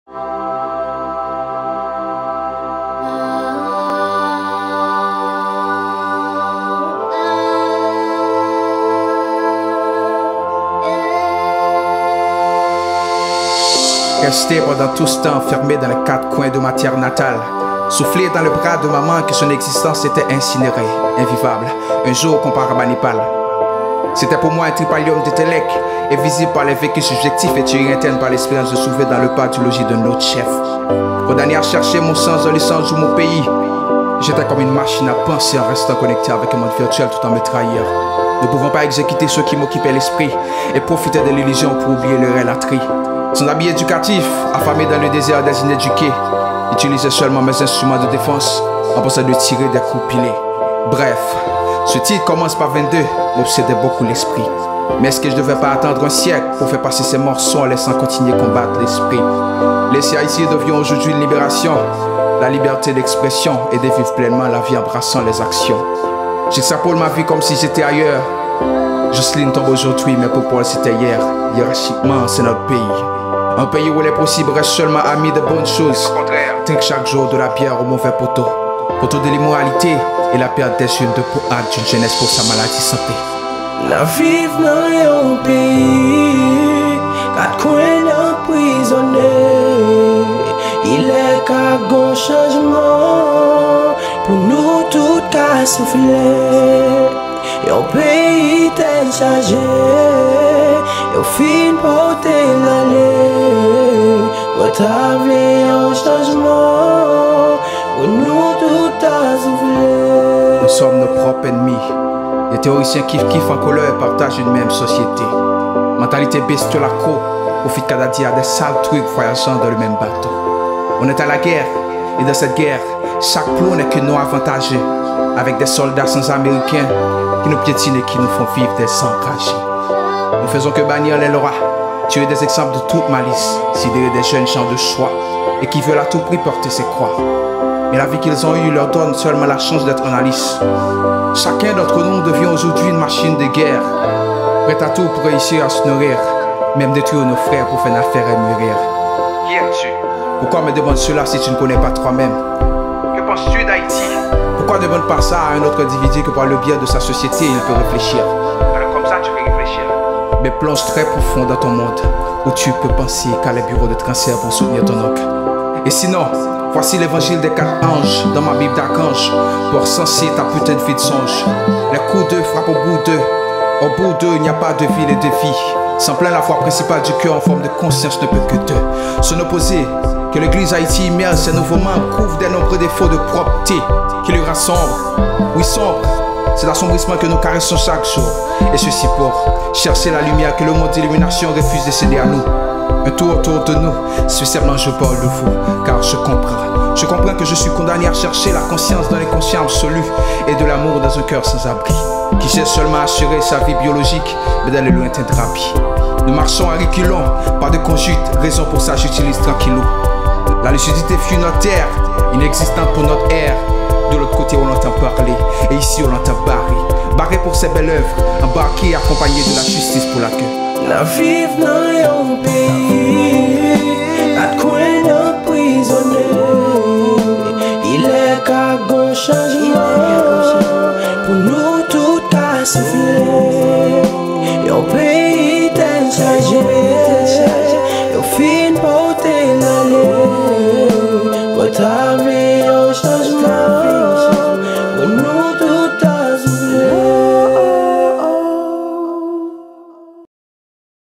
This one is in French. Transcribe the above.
Resté pendant tout ce temps enfermé dans les quatre coins de ma terre natale, soufflé dans le bras de maman que son existence était incinérée, invivable, un jour comparable à Népal. C'était pour moi un tripalium d'intellect, invisible par les vécus subjectifs et tiré interne par l'espérance de soulever dans le pas du logis de notre chef. Condamné à chercher mon sens dans le sens de mon pays, j'étais comme une machine à penser en restant connecté avec un monde virtuel tout en me trahir. Ne pouvant pas exécuter ce qui m'occupait l'esprit et profiter de l'illusion pour oublier le réel attrait. Sans habit éducatif, affamé dans le désert des inéduqués, utilisais seulement mes instruments de défense en pensant de tirer des coups pilés. Bref, ce titre commence par 22, m'obsédait beaucoup l'esprit. Mais est-ce que je devais pas attendre un siècle pour faire passer ces morceaux en laissant continuer combattre l'esprit? Laisser Haïti devient aujourd'hui une libération, la liberté d'expression et de vivre pleinement la vie embrassant les actions. J'extrapole ma vie comme si j'étais ailleurs. Jocelyne tombe aujourd'hui, mais pour Paul c'était hier. Hiérarchiquement, c'est notre pays. Un pays où les possibles restent seulement amis de bonnes choses. Trinque chaque jour de la bière au mauvais poteau. Poteau de l'immoralité et la perte des jeunes de poids d'une jeunesse pour sa maladie santé. La vive dans un pays, quatre coins emprisonnés. Il est qu'un grand changement pour nous tout qu'à souffler. Et au pays tel chargé, et au fin porter l'aller. Retable un changement pour nous tout à souffler. Nous sommes nos propres ennemis. Les théoriciens kiff-kiff en couleur partagent une même société. Mentalité bestiole à co, profite Kadadi à des sales trucs voyageant dans le même bateau. On est à la guerre, et dans cette guerre, chaque plomb n'est que non avantageux, avec des soldats sans américains qui nous piétinent et qui nous font vivre des enragés. Nous faisons que bannir les lois, tuer des exemples de toute malice, sidérer des jeunes gens de choix et qui veulent à tout prix porter ses croix. Mais la vie qu'ils ont eue leur donne seulement la chance d'être en alice. Chacun d'entre nous devient aujourd'hui une machine de guerre, prête à tout pour réussir à se nourrir, même détruire nos frères pour faire une affaire et mûrir. Qui es-tu? Pourquoi me demandes cela si tu ne connais pas toi-même? Que penses-tu d'Haïti? Pourquoi ne demande pas ça à un autre individu que par le biais de sa société il peut réfléchir? Alors comme ça tu peux réfléchir. Mais plonge très profond dans ton monde, où tu peux penser qu'à les bureaux de transfert pour soutenir ton oncle. Et sinon, voici l'évangile des 4 anges dans ma Bible d'archange pour censer ta putain de vie de songe. Les coups d'eux frappent au bout d'eux. Au bout d'eux, il n'y a pas de ville et de vie. Sans plein la foi principale du cœur en forme de conscience ne peut que te s'en opposer. Que l'église Haïti immerse ses nouveaux membres couvre des nombreux défauts de propreté qui lui rassemble. Oui, sombre, c'est l'assombrissement que nous caressons chaque jour. Et ceci pour chercher la lumière que le monde d'illumination refuse de céder à nous. Un tour autour de nous, spécialement je parle de vous, car je comprends que je suis condamné à chercher la conscience dans l'inconscient absolu et de l'amour dans un cœur sans abri, qui cherche seulement à assurer sa vie biologique, mais dans les lointains drapis. Nous marchons à reculons, pas de conjute, raison pour ça j'utilise tranquillou. La lucidité fut notre terre, inexistante pour notre ère. De l'autre côté on l'entend parler, et ici on l'entend barrer. Barré pour ses belles œuvres, embarqué accompagné de la justice pour la queue. La vive dans un pays, quatre coins emprisonnés. Il est qu'un grand changement pour nous tout à souffler.